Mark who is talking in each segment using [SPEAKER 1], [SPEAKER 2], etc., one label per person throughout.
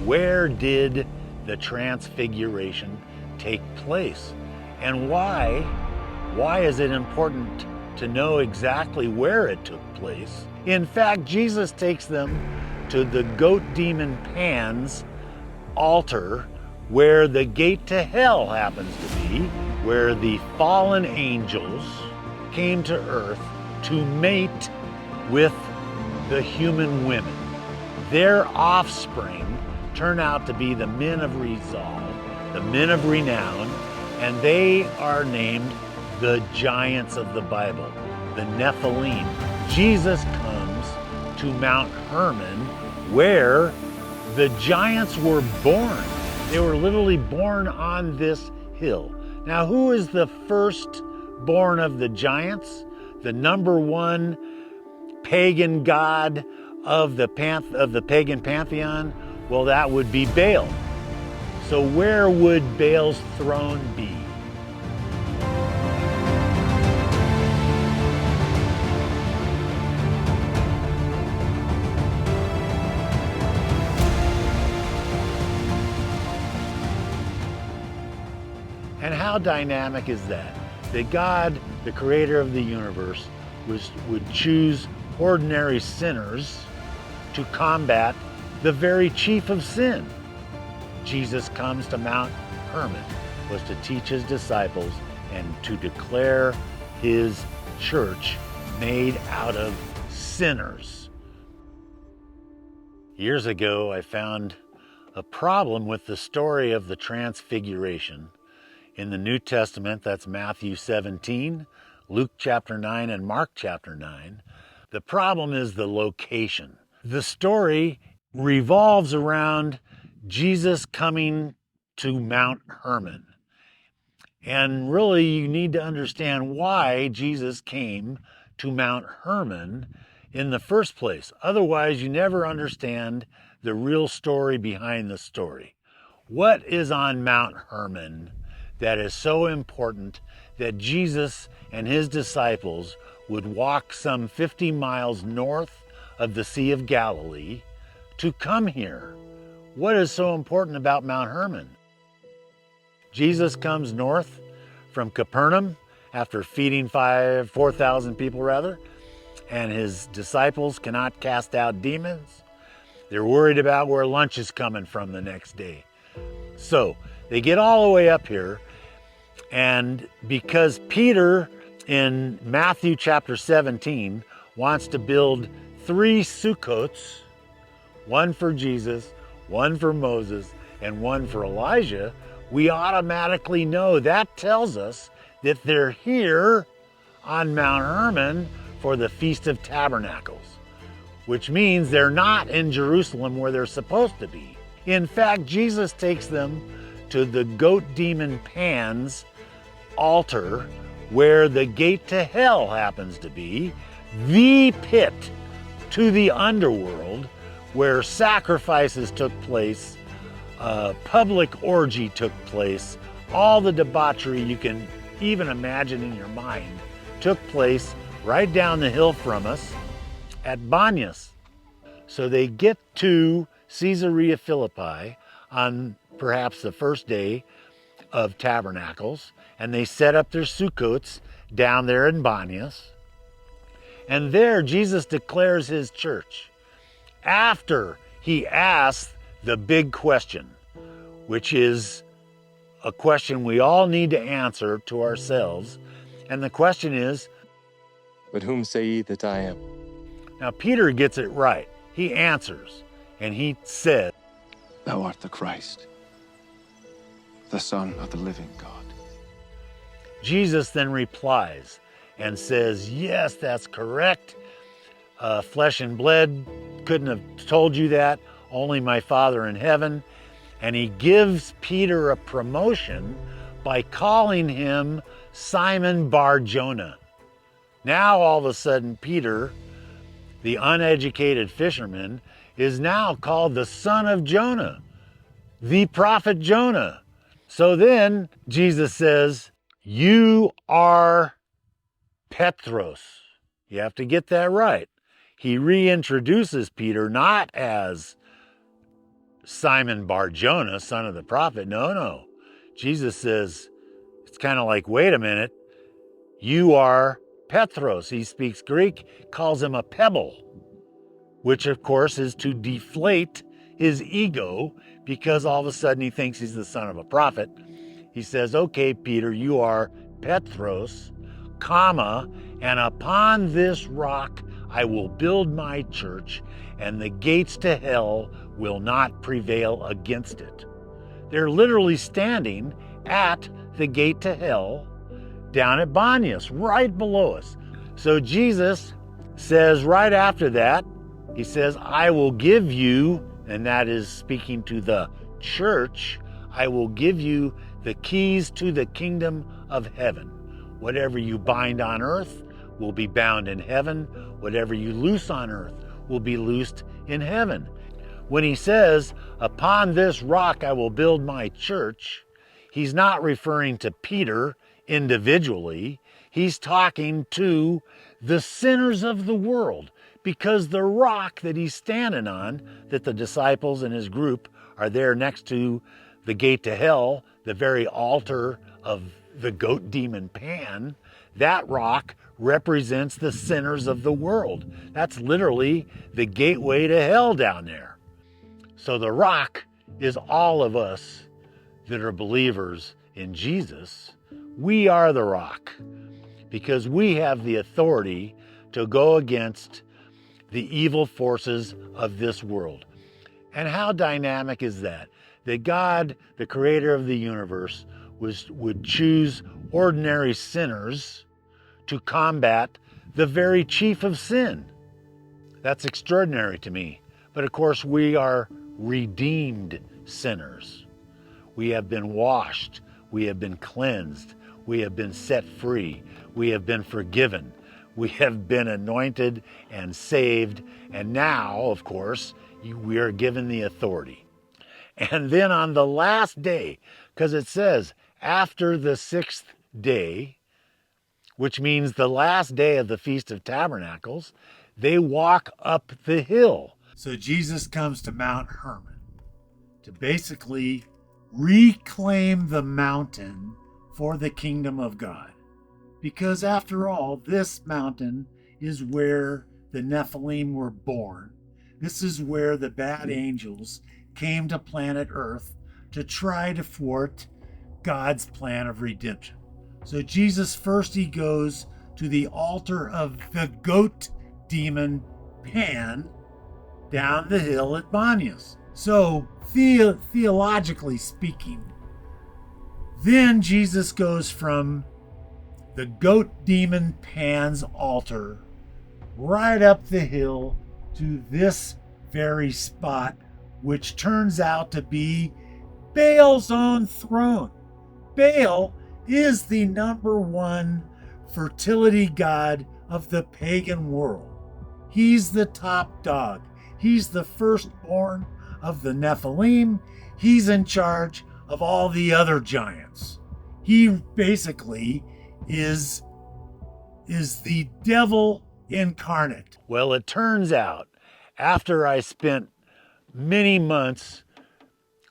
[SPEAKER 1] where did the Transfiguration take place? And why is it important to know exactly where it took place? In fact, Jesus takes them to the goat demon Pan's altar, where the gate to hell happens to be, where the fallen angels came to earth to mate with the human women. Their offspring turn out to be the men of resolve, the men of renown, and they are named the giants of the Bible, the Nephilim. Jesus comes to Mount Hermon, where the giants were born. They were literally born on this hill. Now, who is the first born of the giants? The number one pagan god of the pagan pantheon? Well, that would be Baal. So where would Baal's throne be? And how dynamic is that? That God, the creator of the universe, would choose ordinary sinners to combat the very chief of sin. Jesus comes to Mount Hermon was to teach his disciples and to declare his church made out of sinners. Years ago, I found a problem with the story of the Transfiguration in the New Testament. That's Matthew 17, Luke chapter 9, and Mark chapter 9. The problem is the location. The story revolves around Jesus coming to Mount Hermon. And really, you need to understand why Jesus came to Mount Hermon in the first place. Otherwise, you never understand the real story behind the story. What is on Mount Hermon that is so important that Jesus and his disciples would walk some 50 miles north of the Sea of Galilee to come here? What is so important about Mount Hermon? Jesus comes north from Capernaum after feeding 4,000 people, and his disciples cannot cast out demons. They're worried about where lunch is coming from the next day. So they get all the way up here, and because Peter in Matthew chapter 17 wants to build 3 Sukkots, one for Jesus, one for Moses, and one for Elijah, we automatically know that tells us that they're here on Mount Hermon for the Feast of Tabernacles, which means they're not in Jerusalem where they're supposed to be. In fact, Jesus takes them to the goat demon Pan's altar, where the gate to hell happens to be, the pit to the underworld, where sacrifices took place, public orgy took place, all the debauchery you can even imagine in your mind took place right down the hill from us at Banyas. So they get to Caesarea Philippi on perhaps the first day of Tabernacles, and they set up their Sukkots down there in Banyas. And there Jesus declares his church after he asks the big question, which is a question we all need to answer to ourselves. And the question is,
[SPEAKER 2] but whom say ye that I am?
[SPEAKER 1] Now Peter gets it right. He answers, and he said,
[SPEAKER 3] Thou art the Christ, the Son of the living God.
[SPEAKER 1] Jesus then replies and says, yes, that's correct. Flesh and blood couldn't have told you that, only my Father in heaven. And he gives Peter a promotion by calling him Simon Bar-Jonah. Now all of a sudden Peter, the uneducated fisherman, is now called the son of Jonah, the prophet Jonah. So then Jesus says, you are Petros. You have to get that right. He reintroduces Peter not as Simon Bar-Jonah, son of the prophet. No. Jesus says, it's kind of like, wait a minute, you are Petros. He speaks Greek, calls him a pebble, which of course is to deflate his ego because all of a sudden he thinks he's the son of a prophet. He says, okay, Peter, you are Petros, comma, and upon this rock I will build my church, and the gates to hell will not prevail against it. They're literally standing at the gate to hell down at Banyas, right below us. So Jesus says right after that, he says, I will give you, and that is speaking to the church, I will give you the keys to the kingdom of heaven. Whatever you bind on earth will be bound in heaven. Whatever you loose on earth will be loosed in heaven. When he says, upon this rock I will build my church, he's not referring to Peter individually. He's talking to the sinners of the world, because the rock that he's standing on, that the disciples and his group are there next to the gate to hell, the very altar of the goat demon Pan, that rock represents the sinners of the world. That's literally the gateway to hell down there. So the rock is all of us that are believers in Jesus. We are the rock because we have the authority to go against the evil forces of this world. And how dynamic is that? That God, the creator of the universe, would choose ordinary sinners to combat the very chief of sin. That's extraordinary to me. But of course, we are redeemed sinners. We have been washed. We have been cleansed. We have been set free. We have been forgiven. We have been anointed and saved. And now, of course, we are given the authority. And then on the last day, because it says after the 6th day, which means the last day of the Feast of Tabernacles, they walk up the hill. So Jesus comes to Mount Hermon to basically reclaim the mountain for the kingdom of God. Because after all, this mountain is where the Nephilim were born. This is where the bad angels came to planet Earth to try to thwart God's plan of redemption. So Jesus first, he goes to the altar of the goat demon Pan down the hill at Banyas. So theologically speaking, then Jesus goes from the goat demon Pan's altar right up the hill to this very spot, which turns out to be Baal's own throne. Baal is the #1 fertility god of the pagan world. He's the top dog. He's the firstborn of the Nephilim. He's in charge of all the other giants. He basically is the devil incarnate. Well, it turns out, after I spent many months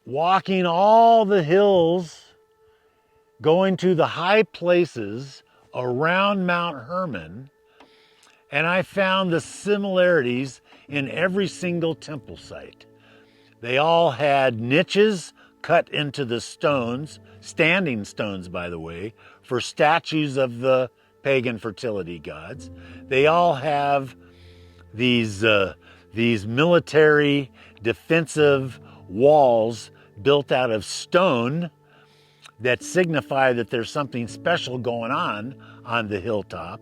[SPEAKER 1] walking all the hills, going to the high places around Mount Hermon, and I found the similarities in every single temple site. They all had niches cut into the stones, standing stones, by the way, for statues of the pagan fertility gods. They all have these military defensive walls built out of stone that signify that there's something special going on the hilltop.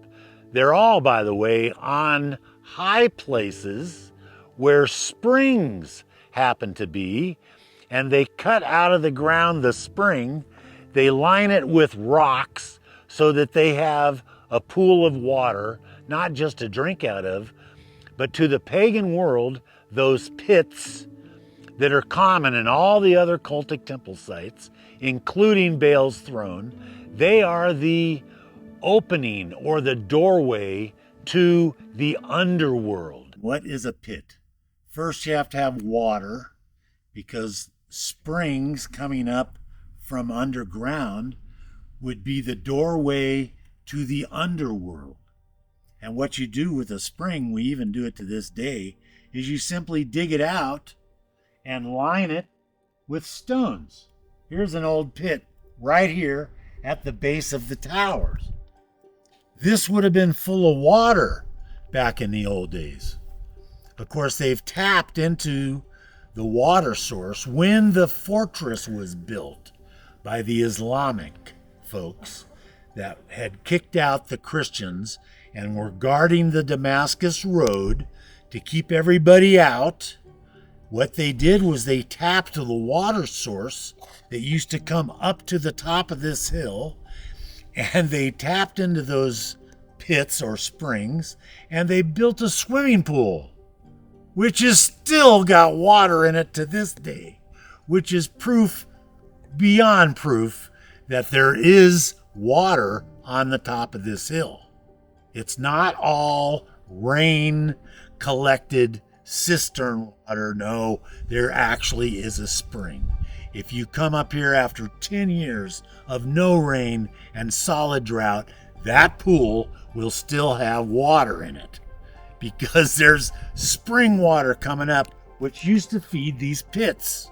[SPEAKER 1] They're all, by the way, on high places where springs happen to be, and they cut out of the ground the spring. They line it with rocks so that they have a pool of water, not just to drink out of, but to the pagan world, those pits that are common in all the other cultic temple sites, including Baal's throne, they are the opening or the doorway to the underworld. What is a pit? First, you have to have water. because springs coming up from underground would be the doorway to the underworld. And what you do with a spring, we even do it to this day, is you simply dig it out and line it with stones. Here's an old pit right here at the base of the towers. This would have been full of water back in the old days. Of course, they've tapped into the water source when the fortress was built by the Islamic folks that had kicked out the Christians and were guarding the Damascus Road to keep everybody out. What they did was they tapped to the water source that used to come up to the top of this hill, and they tapped into those pits or springs, and they built a swimming pool, which has still got water in it to this day, which is proof beyond proof that there is water on the top of this hill. It's not all rain collected cistern water. No, there actually is a spring. If you come up here after 10 years of no rain and solid drought, that pool will still have water in it because there's spring water coming up, which used to feed these pits,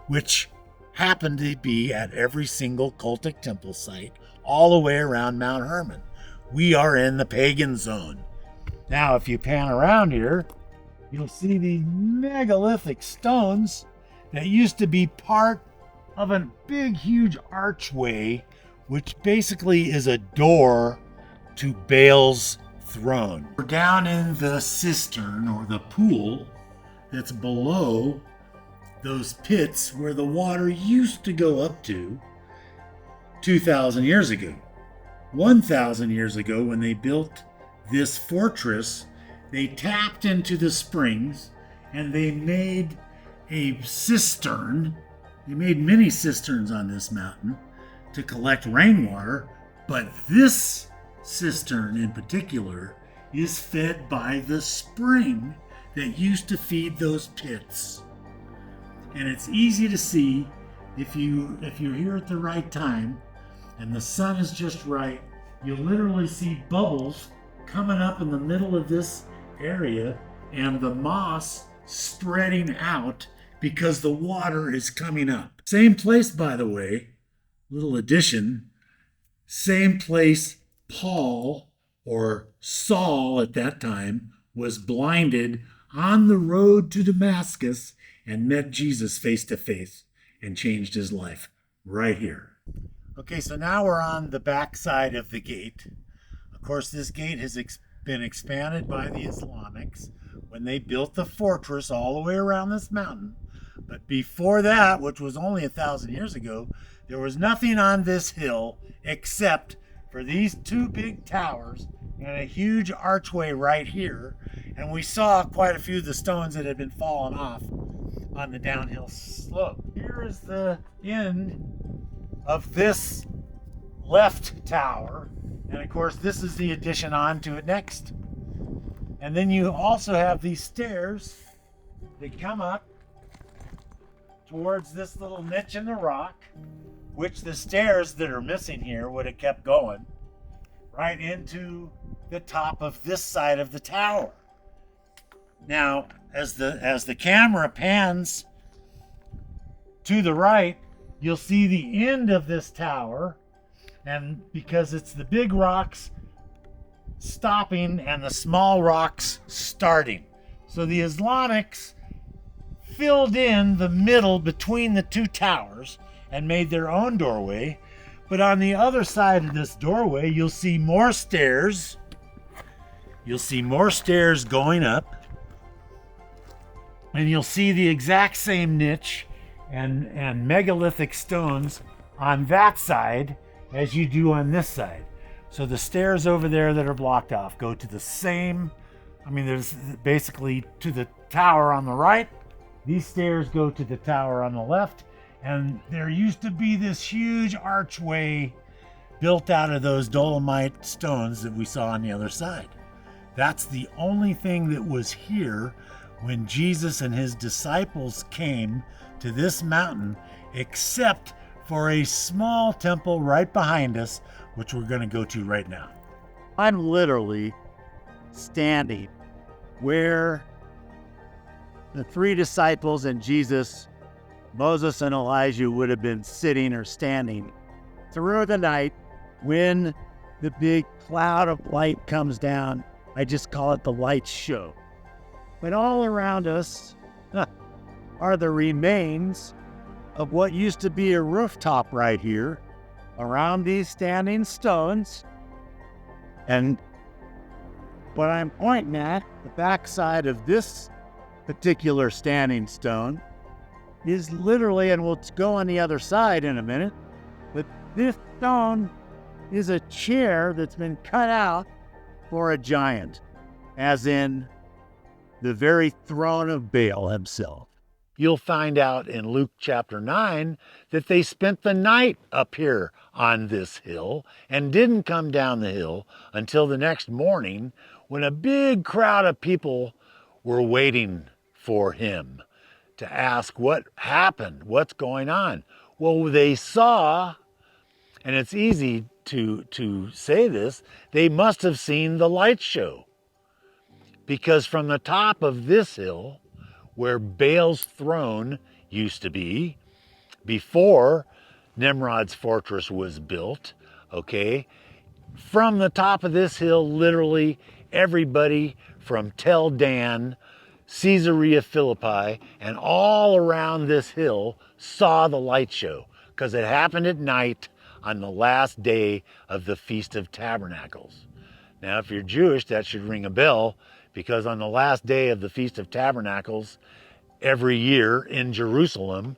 [SPEAKER 1] which happen to be at every single cultic temple site all the way around Mount Hermon. We are in the pagan zone. Now, if you pan around here, you'll see these megalithic stones that used to be part of a big, huge archway, which basically is a door to Baal's throne. We're down in the cistern or the pool that's below those pits where the water used to go up to 2,000 years ago. 1,000 years ago, when they built this fortress, they tapped into the springs and they made a cistern. They made many cisterns on this mountain to collect rainwater, but this cistern in particular is fed by the spring that used to feed those pits. And it's easy to see if you're here at the right time and the sun is just right, you'll literally see bubbles coming up in the middle of this area and the moss spreading out because the water is coming up. Same place, by the way, little addition, same place Paul, or Saul at that time, was blinded on the road to Damascus and met Jesus face to face and changed his life right here. Okay, so now we're on the back side of the gate. Of course, this gate has been expanded by the Islamics when they built the fortress all the way around this mountain. But before that, which was only 1,000 years ago, there was nothing on this hill except for these two big towers and a huge archway right here. And we saw quite a few of the stones that had been falling off on the downhill slope. Here is the end of this left tower. And of course, this is the addition onto it next. And then you also have these stairs that come up towards this little niche in the rock, which the stairs that are missing here would have kept going right into the top of this side of the tower. Now, as the camera pans to the right, you'll see the end of this tower, and because it's the big rocks stopping and the small rocks starting. So the Islamics filled in the middle between the two towers and made their own doorway. But on the other side of this doorway, you'll see more stairs. You'll see more stairs going up. And you'll see the exact same niche and megalithic stones on that side as you do on this side. So the stairs over there that are blocked off go to the same, there's basically to the tower on the right. These stairs go to the tower on the left. And there used to be this huge archway built out of those dolomite stones that we saw on the other side. That's the only thing that was here when Jesus and his disciples came to this mountain, except for a small temple right behind us, which we're going to go to right now.
[SPEAKER 4] I'm literally standing where the three disciples and Jesus, Moses and Elijah would have been sitting or standing through the night when the big cloud of light comes down. I just call it the light show. But all around us are the remains of what used to be a rooftop right here around these standing stones. And what I'm pointing at, the backside of this particular standing stone, is literally, and we'll go on the other side in a minute, but this stone is a chair that's been cut out for a giant, as in the very throne of Baal himself.
[SPEAKER 1] You'll find out in Luke chapter 9 that they spent the night up here on this hill and didn't come down the hill until the next morning, when a big crowd of people were waiting for him to ask what happened, what's going on. Well, they saw, and it's easy to say this, they must have seen the light show. Because from the top of this hill, where Baal's throne used to be, before Nimrod's fortress was built, okay, from the top of this hill, literally everybody from Tel Dan, Caesarea Philippi, and all around this hill saw the light show, because it happened at night on the last day of the Feast of Tabernacles. Now, if you're Jewish, that should ring a bell, because on the last day of the Feast of Tabernacles, every year in Jerusalem,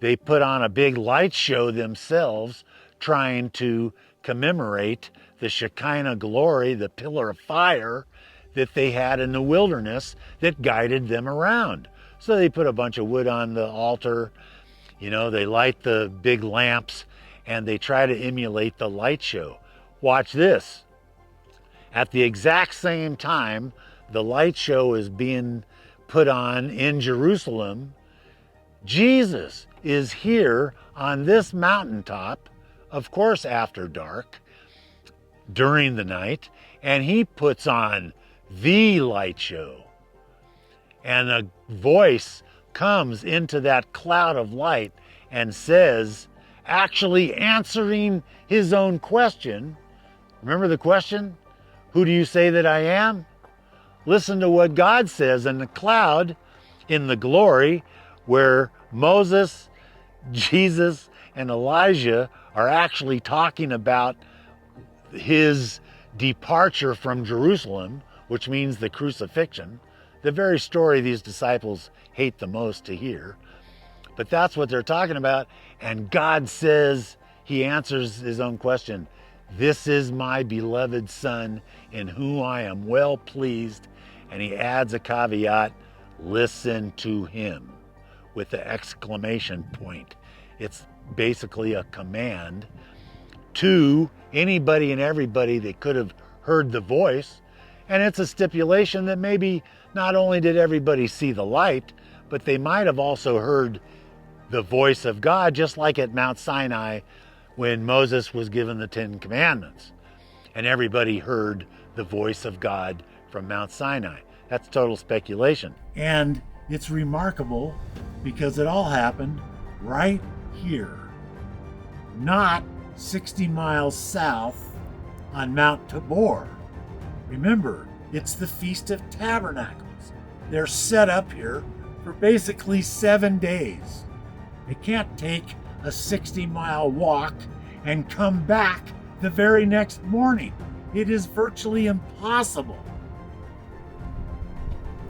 [SPEAKER 1] they put on a big light show themselves, trying to commemorate the Shekinah glory, the pillar of fire that they had in the wilderness that guided them around. So they put a bunch of wood on the altar, they light the big lamps, and they try to emulate the light show. Watch this. At the exact same time the light show is being put on in Jerusalem, Jesus is here on this mountaintop, of course after dark, during the night, and he puts on the light show. And a voice comes into that cloud of light and says, actually answering his own question. Remember the question? Who do you say that I am? Listen to what God says in the cloud, in the glory, where Moses, Jesus, and Elijah are actually talking about his departure from Jerusalem, which means the crucifixion, the very story these disciples hate the most to hear. But that's what they're talking about. And God says, he answers his own question. This is my beloved Son, in whom I am well pleased. And he adds a caveat, listen to him, with the exclamation point. It's basically a command to anybody and everybody that could have heard the voice. And it's a stipulation that maybe not only did everybody see the light, but they might have also heard the voice of God, just like at Mount Sinai when Moses was given the 10 Commandments. And everybody heard the voice of God from Mount Sinai. That's total speculation.
[SPEAKER 5] And it's remarkable because it all happened right here, not 60 miles south on Mount Tabor. Remember, it's the Feast of Tabernacles. They're set up here for basically 7 days. They can't take a 60-mile walk and come back the very next morning. It is virtually impossible.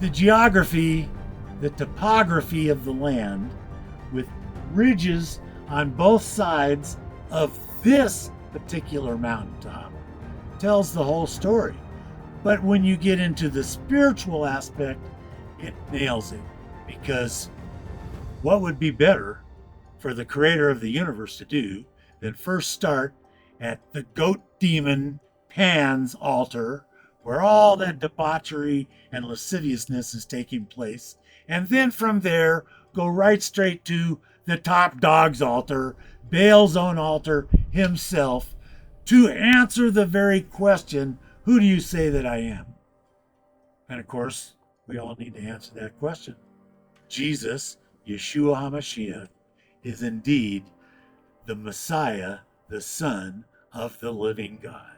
[SPEAKER 5] The geography, the topography of the land, with ridges on both sides of this particular mountaintop, tells the whole story. But when you get into the spiritual aspect, it nails it. Because what would be better for the creator of the universe to do than first start at the goat demon Pan's altar, where all that debauchery and lasciviousness is taking place. And then from there, go right straight to the top dog's altar, Baal's own altar himself, to answer the very question, who do you say that I am? And of course, we all need to answer that question. Jesus, Yeshua HaMashiach, is indeed the Messiah, the Son of the living God.